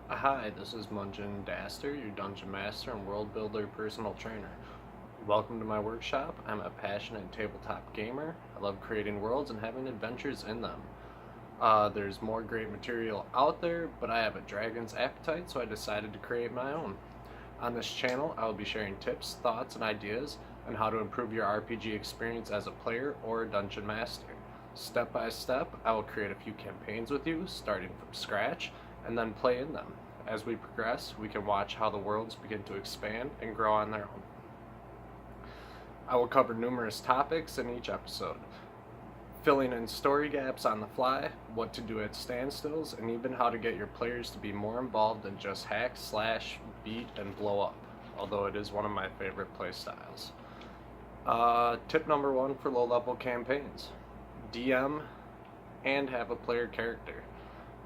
Hi, this is Mungeon Daster, your Dungeon Master and World Builder personal trainer. Welcome to my workshop. I'm a passionate tabletop gamer. I love creating worlds and having adventures in them. There's more great material out there, but I have a dragon's appetite, so I decided to create my own. On this channel, I will be sharing tips, thoughts, and ideas on how to improve your RPG experience as a player or a dungeon master. Step by step, I will create a few campaigns with you, starting from scratch, and then play in them. As we progress, we can watch how the worlds begin to expand and grow on their own. I will cover numerous topics in each episode, filling in story gaps on the fly, what to do at standstills, and even how to get your players to be more involved than just hack, slash, beat, and blow up, although it is one of my favorite playstyles. Tip number one for low-level campaigns: DM and have a player character.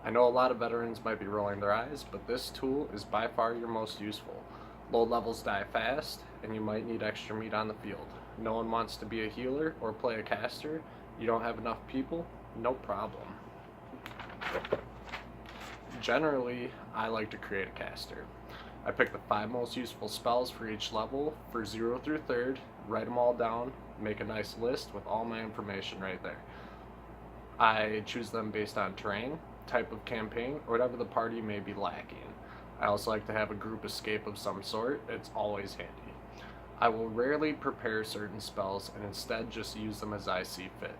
I know a lot of veterans might be rolling their eyes, but this tool is by far your most useful. Low levels die fast, and you might need extra meat on the field. No one wants to be a healer or play a caster. You don't have enough people? No problem. Generally, I like to create a caster. I pick the 5 most useful spells for each level, for 0 through 3rd, write them all down, make a nice list with all my information right there. I choose them based on terrain, type of campaign, or whatever the party may be lacking. I also like to have a group escape of some sort. It's always handy. I will rarely prepare certain spells and instead just use them as I see fit.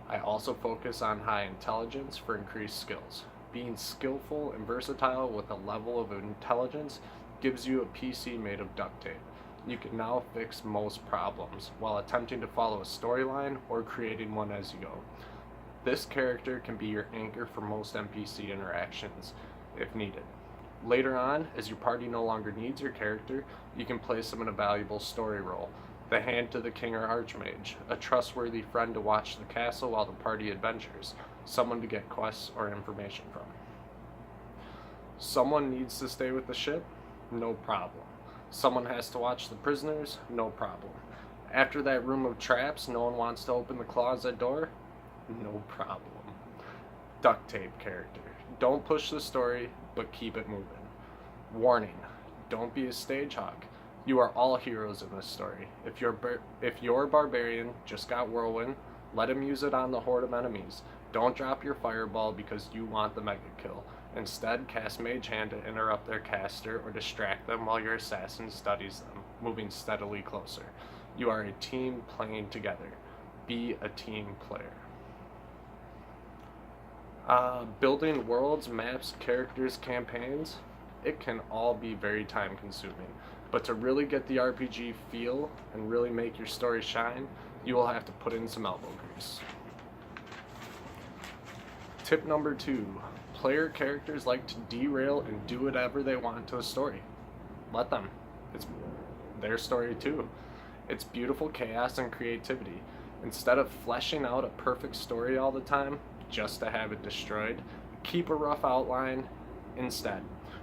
I also focus on high intelligence for increased skills. Being skillful and versatile with a level of intelligence gives you a PC made of duct tape. You can now fix most problems while attempting to follow a storyline or creating one as you go. This character can be your anchor for most NPC interactions, if needed. Later on, as your party no longer needs your character, you can place them in a valuable story role. The hand to the king or archmage, a trustworthy friend to watch the castle while the party adventures, someone to get quests or information from. Someone needs to stay with the ship? No problem. Someone has to watch the prisoners? No problem. After that room of traps, no one wants to open the closet door? No problem. Duct tape character. Don't push the story, but keep it moving. Warning: don't be a stage hog. You are all heroes in this story. If your barbarian just got whirlwind, let him use it on the horde of enemies. Don't drop your fireball because you want the mega kill. Instead, cast Mage Hand to interrupt their caster or distract them while your assassin studies them, moving steadily closer. You are a team playing together. Be a team player. Building worlds, maps, characters, campaigns, it can all be very time consuming. But to really get the RPG feel and really make your story shine, you will have to put in some elbow grease. Tip number 2, player characters like to derail and do whatever they want to a story. Let them. It's their story too. It's beautiful chaos and creativity. Instead of fleshing out a perfect story all the time, just to have it destroyed, keep a rough outline instead,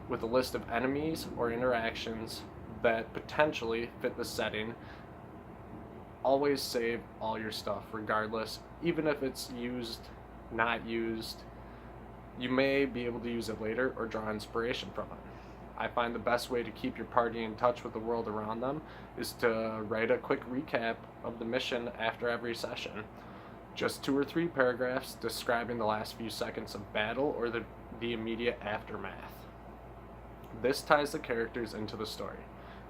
with a list of enemies or interactions that potentially fit the setting. Always save all your stuff regardless, even if it's used, not used. You may be able to use it later or draw inspiration from it. I find the best way to keep your party in touch with the world around them is to write a quick recap of the mission after every session. Just 2 or 3 paragraphs describing the last few seconds of battle or the immediate aftermath. This ties the characters into the story.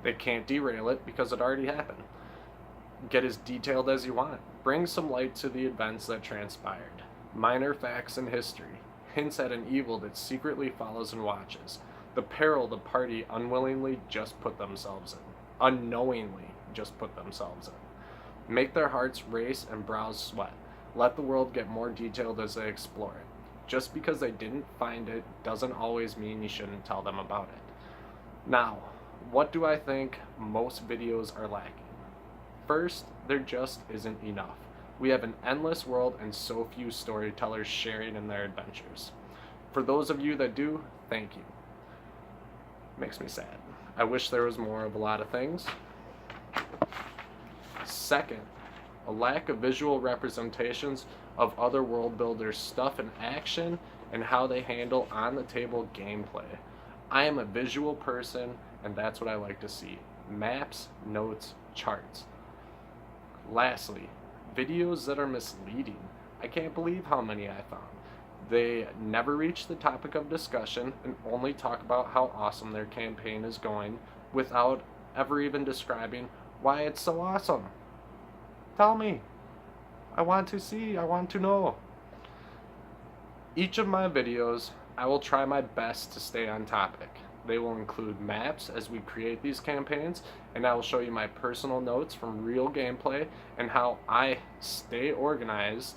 They can't derail it because it already happened. Get as detailed as you want. Bring some light to the events that transpired. Minor facts in history. Hints at an evil that secretly follows and watches. The peril the party unknowingly just put themselves in. Make their hearts race and brows sweat. Let the world get more detailed as they explore it. Just because they didn't find it doesn't always mean you shouldn't tell them about it. Now, what do I think most videos are lacking? First, there just isn't enough. We have an endless world and so few storytellers sharing in their adventures. For those of you that do, thank you. Makes me sad. I wish there was more of a lot of things. Second, a lack of visual representations of other world builders' stuff and action and how they handle on-the-table gameplay. I am a visual person, and that's what I like to see. Maps, notes, charts. Lastly, videos that are misleading. I can't believe how many I found. They never reach the topic of discussion and only talk about how awesome their campaign is going without ever even describing why it's so awesome. Tell me. I want to see, I want to know. Each of my videos, I will try my best to stay on topic. They will include maps as we create these campaigns, and I will show you my personal notes from real gameplay and how I stay organized.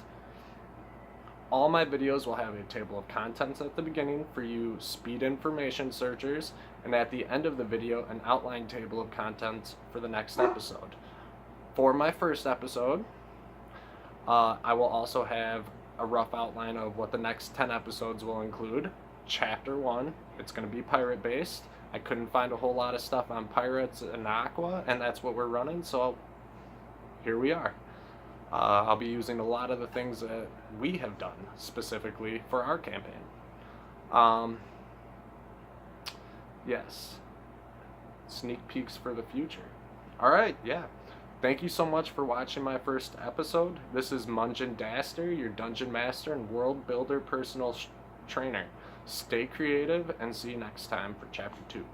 All my videos will have a table of contents at the beginning for you speed information searchers, and at the end of the video, an outline table of contents for the next episode. For my first episode, I will also have a rough outline of what the next 10 episodes will include. Chapter 1, it's going to be pirate based. I couldn't find a whole lot of stuff on pirates and aqua, and that's what we're running, so here we are. I'll be using a lot of the things that we have done specifically for our campaign. Yes, sneak peeks for the future. Alright, yeah. Thank you so much for watching my first episode. This is Mungeon Daster, your Dungeon Master and World Builder personal trainer. Stay creative and see you next time for Chapter 2.